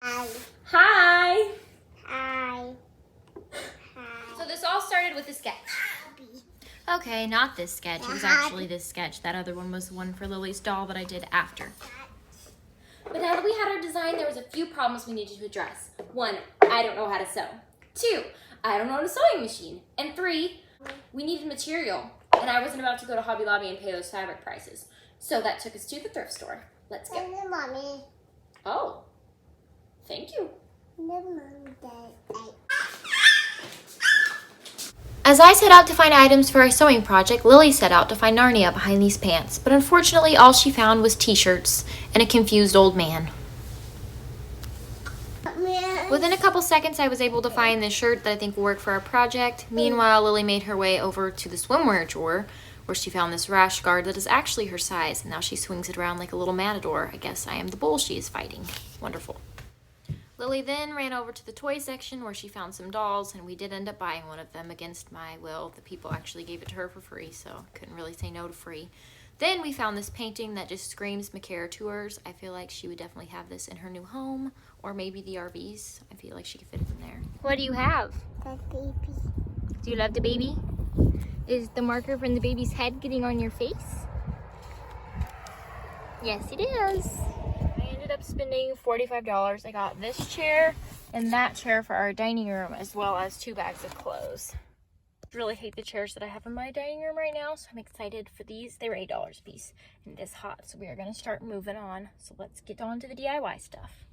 Hi. Hi! Hi. So this all started with a sketch. Okay, not this sketch. It was actually this sketch. That other one was the one for Lily's doll that I did after. But now that we had our design, there was a few problems we needed to address. 1, I don't know how to sew. 2, I don't own a sewing machine. And 3, we needed material. And I wasn't about to go to Hobby Lobby and pay those fabric prices. So that took us to the thrift store. Let's go. Mommy. Oh, thank you. As I set out to find items for our sewing project, Lily set out to find Narnia behind these pants, but unfortunately all she found was t-shirts and a confused old man. Within a couple seconds, I was able to find this shirt that I think will work for our project. Meanwhile, Lily made her way over to the swimwear drawer, where she found this rash guard that is actually her size, and now she swings it around like a little matador. I guess I am the bull she is fighting. Wonderful. Lily then ran over to the toy section where she found some dolls, and we did end up buying one of them against my will. The people actually gave it to her for free, so couldn't really say no to free. Then we found this painting that just screams McCare Tours. I feel like she would definitely have this in her new home, or maybe the RVs. I feel like she could fit it in there. What do you have? The baby. Do you love the baby? Is the marker from the baby's head getting on your face? Yes, it is. I ended up spending $45. I got this chair and that chair for our dining room, as well as 2 bags of clothes. I really hate the chairs that I have in my dining room right now, so I'm excited for these. They were $8 a piece, and it is hot, so we are going to start moving on. So let's get on to the DIY stuff.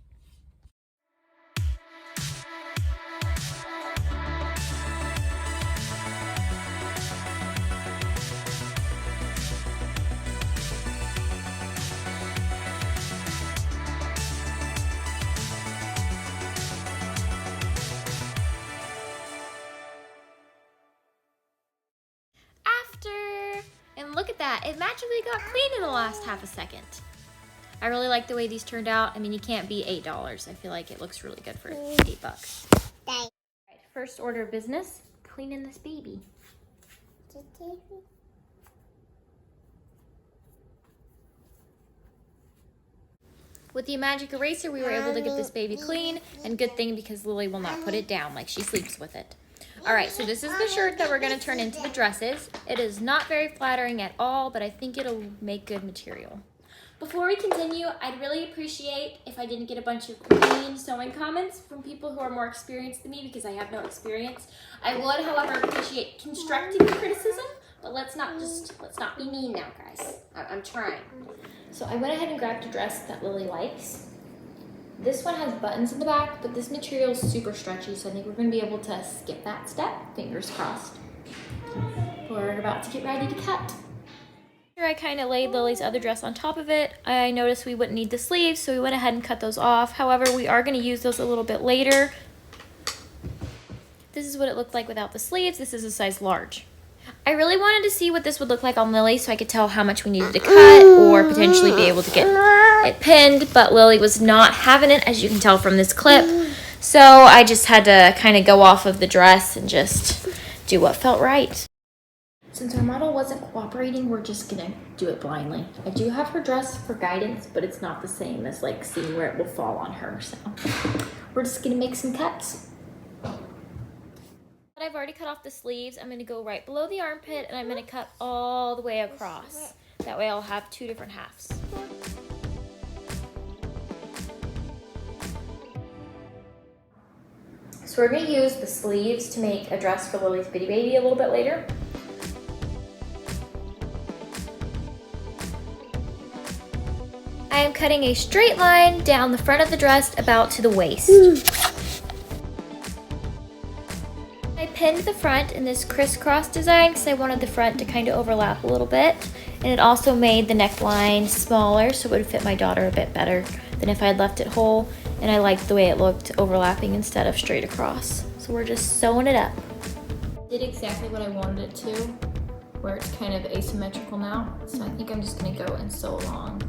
And look at that, it magically got clean in the last half a second. I really like the way these turned out. I mean, you can't beat $8. I feel like it looks really good for $8. All right, first order of business, cleaning this baby. With the magic eraser, we were able to get this baby clean, and good thing because Lily will not put it down like she sleeps with it. All right, so this is the shirt that we're gonna turn into the dresses. It is not very flattering at all, but I think it'll make good material. Before we continue, I'd really appreciate if I didn't get a bunch of mean sewing comments from people who are more experienced than me, because I have no experience. I would, however, appreciate constructive criticism, but let's not be mean now, guys. I'm trying. So I went ahead and grabbed a dress that Lily likes. This one has buttons in the back, but this material is super stretchy, so I think we're going to be able to skip that step. Fingers crossed. We're about to get ready to cut. Here I kind of laid Lily's other dress on top of it. I noticed we wouldn't need the sleeves, so we went ahead and cut those off. However, we are going to use those a little bit later. This is what it looked like without the sleeves. This is a size large. I really wanted to see what this would look like on Lily so I could tell how much we needed to cut or potentially be able to get it pinned, but Lily was not having it, as you can tell from this clip. So I just had to kind of go off of the dress and just do what felt right. Since our model wasn't cooperating, we're just gonna do it blindly. I do have her dress for guidance, but it's not the same as like seeing where it will fall on her, so we're just gonna make some cuts. I've already cut off the sleeves. I'm going to go right below the armpit, and I'm going to cut all the way across. That way I'll have 2 different halves. So we're going to use the sleeves to make a dress for Lily's bitty baby a little bit later. I am cutting a straight line down the front of the dress about to the waist. I pinned the front in this crisscross design because I wanted the front to kind of overlap a little bit, and it also made the neckline smaller so it would fit my daughter a bit better than if I had left it whole, and I liked the way it looked overlapping instead of straight across. So we're just sewing it up. Did exactly what I wanted it to, where it's kind of asymmetrical now, so I think I'm just going to go and sew along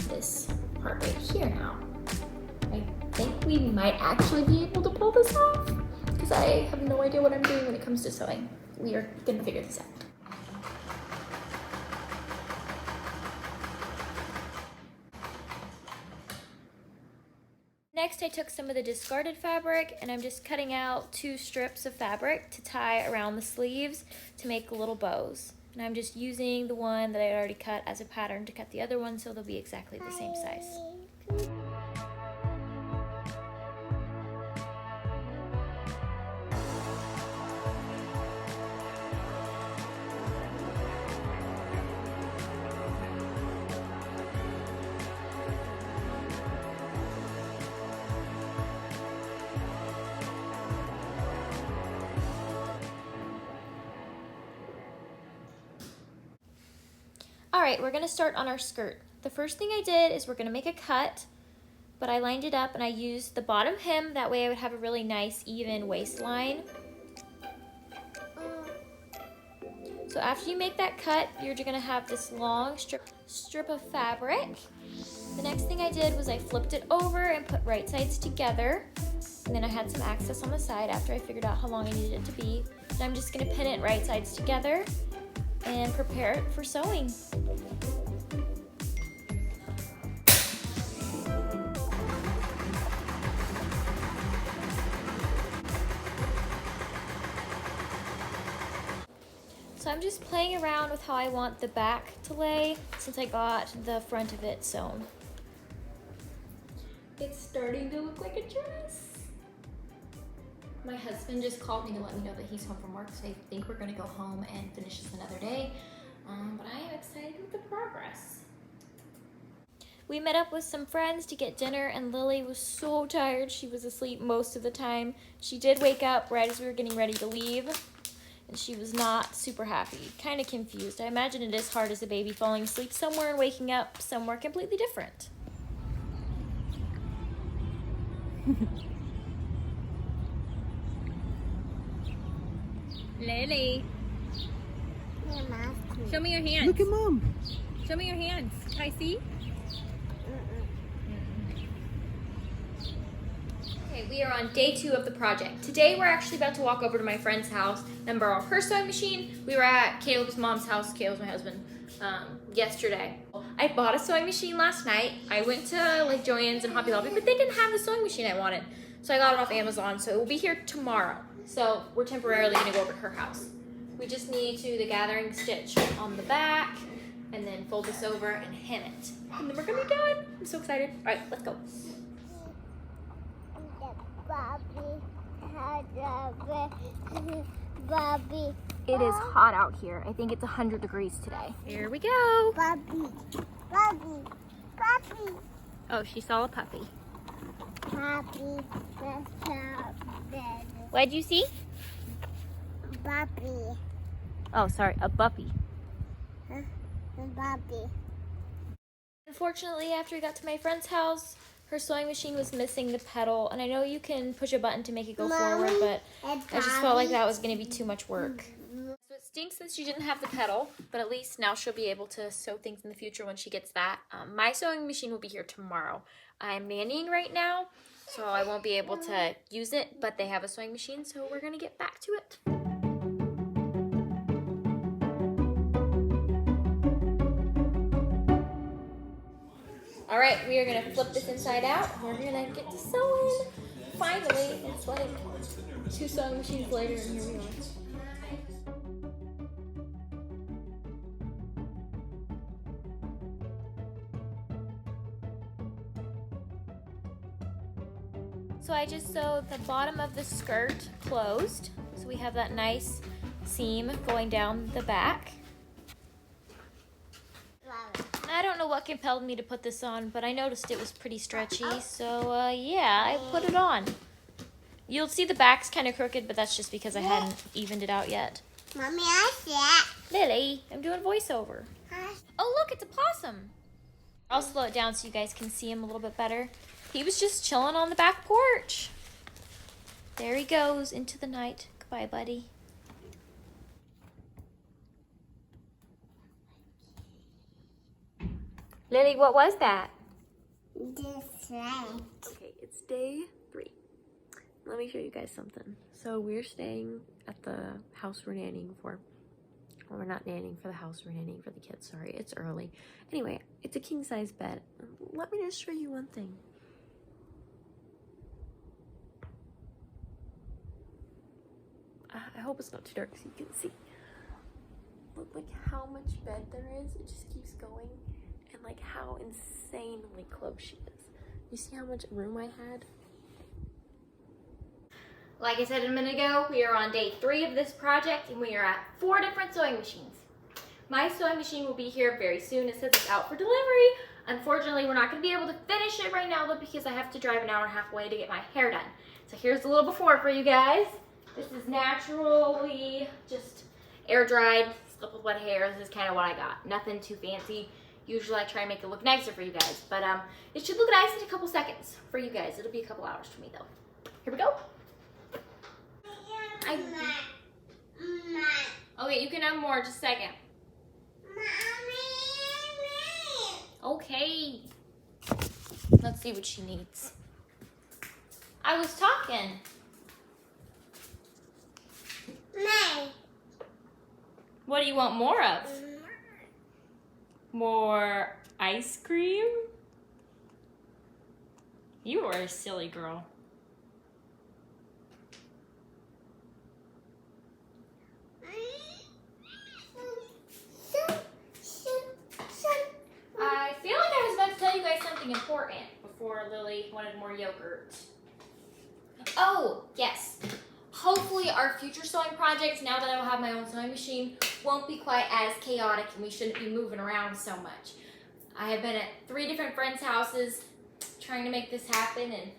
this part right here now. I think we might actually be able to pull this off, because I have no idea what I'm doing when it comes to sewing. We are gonna figure this out. Next Next, I took some of the discarded fabric and I'm just cutting out 2 strips of fabric to tie around the sleeves to make little bows. And I'm just using the one that I already cut as a pattern to cut the other one so they'll be exactly the same size. Alright, we're going to start on our skirt. The first thing I did is we're going to make a cut, but I lined it up and I used the bottom hem, that way I would have a really nice even waistline. So after you make that cut, you're going to have this long strip of fabric. The next thing I did was I flipped it over and put right sides together, and then I had some access on the side after I figured out how long I needed it to be. And I'm just going to pin it right sides together and prepare it for sewing. So I'm just playing around with how I want the back to lay since I got the front of it sewn. It's starting to look like a dress. My husband just called me to let me know that he's home from work, so I think we're gonna go home and finish this another day. But I am excited with the progress. We met up with some friends to get dinner, and Lily was so tired. She was asleep most of the time. She did wake up right as we were getting ready to leave, and she was not super happy, kind of confused. I imagine it is hard as a baby falling asleep somewhere and waking up somewhere completely different. Lily, Mama. show me your hands. Look at Mom. Show me your hands. Can I see? Okay, we are on day 2 of the project. Today we're actually about to walk over to my friend's house and borrow her sewing machine. We were at Caleb's mom's house, Caleb's my husband, yesterday. I bought a sewing machine last night. I went to like Joann's and Hobby Lobby, but they didn't have the sewing machine I wanted. So I got it off Amazon, so it will be here tomorrow. So we're temporarily gonna go over to her house. We just need to do the gathering stitch on the back and then fold this over and hem it. And then we're gonna be done. I'm so excited. All right, let's go. Bobby. It is hot out here. I think it's 100 degrees today. Here we go. Bobby. Bobby. Bobby. Oh, she saw a puppy. Bobby. What'd you see? Bobby. Oh, sorry, a puppy. Bobby. Unfortunately, after we got to my friend's house, her sewing machine was missing the pedal, and I know you can push a button to make it go forward, but I just felt like that was going to be too much work. So it stinks that she didn't have the pedal, but at least now she'll be able to sew things in the future when she gets that. My sewing machine will be here tomorrow. I'm nannying right now, so I won't be able to use it, but they have a sewing machine, so we're going to get back to it. All right, we are gonna flip this inside out. We're gonna get to sewing. Finally, it's like 2 sewing machines later, and here we are. So I just sewed the bottom of the skirt closed. So we have that nice seam going down the back. I don't know what compelled me to put this on, but I noticed it was pretty stretchy, so yeah, I put it on. You'll see the back's kind of crooked, but that's just because I hadn't evened it out yet. Mommy, I said. Lily, I'm doing voiceover. Oh, look, it's a possum. I'll slow it down so you guys can see him a little bit better. He was just chilling on the back porch. There he goes into the night. Goodbye, buddy. Lily, what was that? This way. Okay, it's day 3. Let me show you guys something. So we're staying at the house we're nannying for. Well, we're not nannying for the house, we're nannying for the kids. Sorry, it's early. Anyway, it's a king-size bed. Let me just show you one thing. hope it's not too dark so you can see. Look like how much bed there is. It just keeps going. And like how insanely close she is. You see how much room I had? Like I said a minute ago, we are on day 3 of this project and we are at 4 different sewing machines. My sewing machine will be here very soon. It says it's out for delivery. Unfortunately, we're not going to be able to finish it right now though because I have to drive an hour and a half away to get my hair done. So here's a little before for you guys. This is naturally just air dried, stuff with wet hair. This is kind of what I got. Nothing too fancy. Usually I try and make it look nicer for you guys, but it should look nice in a couple seconds for you guys. It'll be a couple hours for me though. Here we go. Okay, you can have more, just a second. Okay. Let's see what she needs. I was talking. What do you want more of? More ice cream? You are a silly girl. I feel like I was about to tell you guys something important before Lily wanted more yogurt. Oh, yes. Hopefully our future sewing projects, now that I will have my own sewing machine, won't be quite as chaotic and we shouldn't be moving around so much. I have been at 3 different friends' houses trying to make this happen and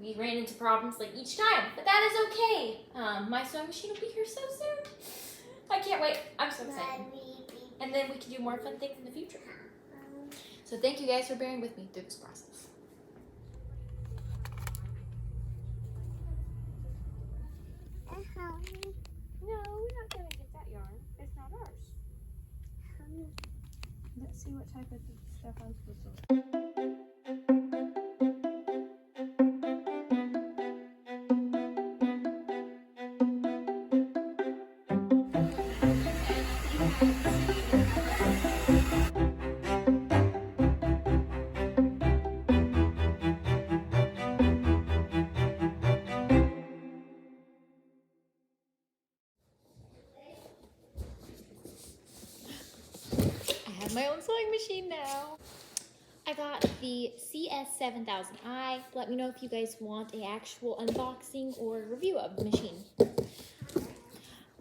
we ran into problems like each time, but that is okay. My sewing machine will be here so soon. I can't wait. I'm so excited. And then we can do more fun things in the future. So thank you guys for bearing with me through this process. No, we're not gonna get that yarn. It's not ours. Let's see what type of stuff I'm supposed to. My own sewing machine now. I got the CS7000i. Let me know if you guys want an actual unboxing or review of the machine.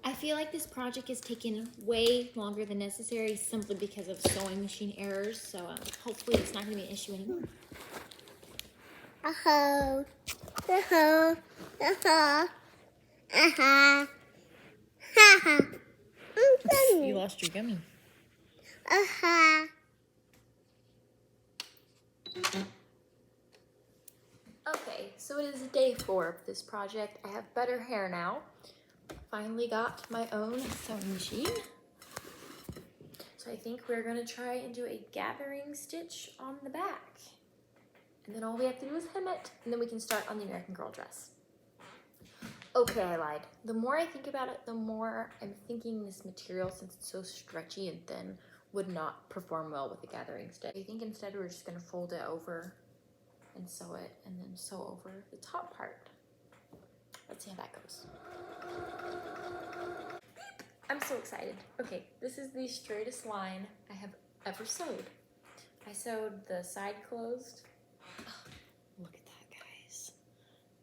I feel like this project has taken way longer than necessary simply because of sewing machine errors, so hopefully it's not going to be an issue anymore. You lost your gummy. Okay, so it is day 4 of this project. I have better hair now. Finally got my own sewing machine. So I think we're gonna try and do a gathering stitch on the back. And then all we have to do is hem it, and then we can start on the American Girl dress. Okay, I lied. The more I think about it, the more I'm thinking this material, since it's so stretchy and thin, would not perform well with the gathering stitch. I think instead we're just gonna fold it over and sew it, and then sew over the top part. Let's see how that goes. I'm so excited. Okay, this is the straightest line I have ever sewed. I sewed the side closed. Oh, look at that, guys.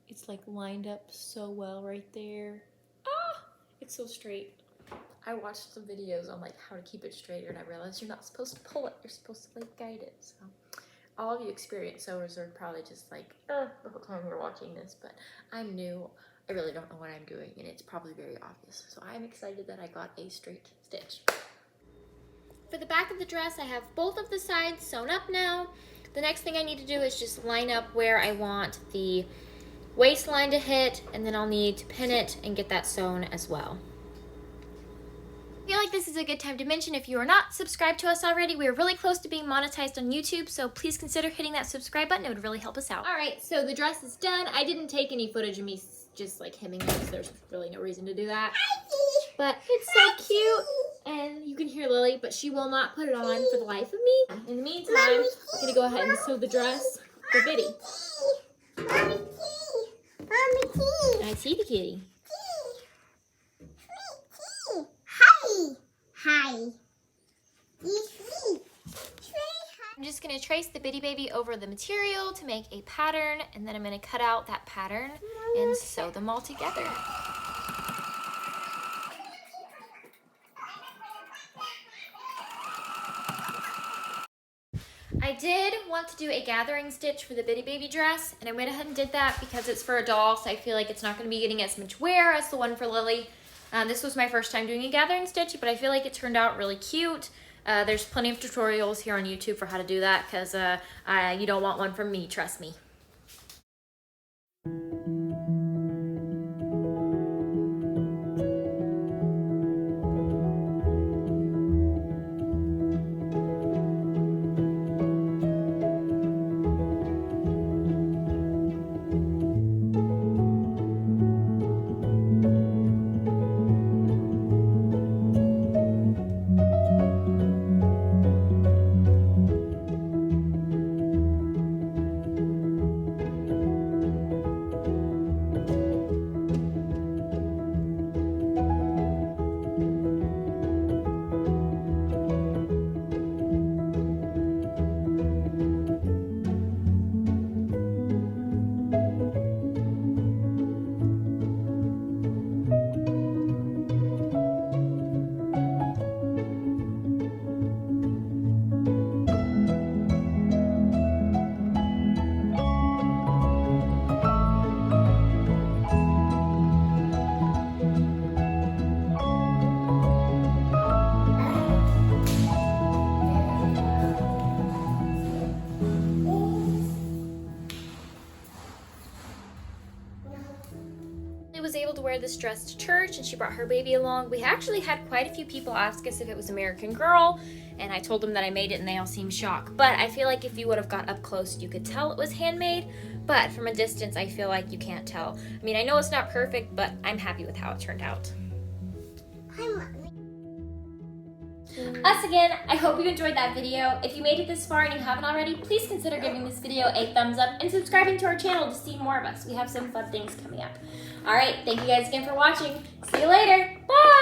It's like lined up so well right there. Ah, it's so straight. I watched some videos on like how to keep it straighter and I realized you're not supposed to pull it, you're supposed to like guide it. So all of you experienced sewers are probably just like, the whole time you're watching this, but I'm new. I really don't know what I'm doing and it's probably very obvious. So I'm excited that I got a straight stitch. For the back of the dress, I have both of the sides sewn up now. The next thing I need to do is just line up where I want the waistline to hit, and then I'll need to pin it and get that sewn as well. I feel like this is a good time to mention, if you are not subscribed to us already, we are really close to being monetized on YouTube, so please consider hitting that subscribe button. It would really help us out. All right, so the dress is done. I didn't take any footage of me just like hemming it, so there's really no reason to do that. But it's so cute, and you can hear Lily, but she will not put it on for the life of me. In the meantime, I'm gonna go ahead and sew the dress for Biddy. I see the kitty. trace the bitty baby over the material to make a pattern, and then I'm going to cut out that pattern and sew them all together. I did want to do a gathering stitch for the bitty baby dress, and I went ahead and did that because it's for a doll, so I feel like it's not going to be getting as much wear as the one for Lily. This was my first time doing a gathering stitch, but I feel like it turned out really cute. There's plenty of tutorials here on YouTube for how to do that, because you don't want one from me, trust me. Was able to wear this dress to church, and she brought her baby along. We actually had quite a few people ask us if it was American Girl, and I told them that I made it, and they all seemed shocked. But I feel like if you would have got up close, you could tell it was handmade, but from a distance I feel like you can't tell. I mean, I know it's not perfect, but I'm happy with how it turned out. Hi, Mommy. Us again, I hope you enjoyed that video. If you made it this far and you haven't already, please consider giving this video a thumbs up and subscribing to our channel to see more of us. We have some fun things coming up. Alright, thank you guys again for watching. See you later. Bye!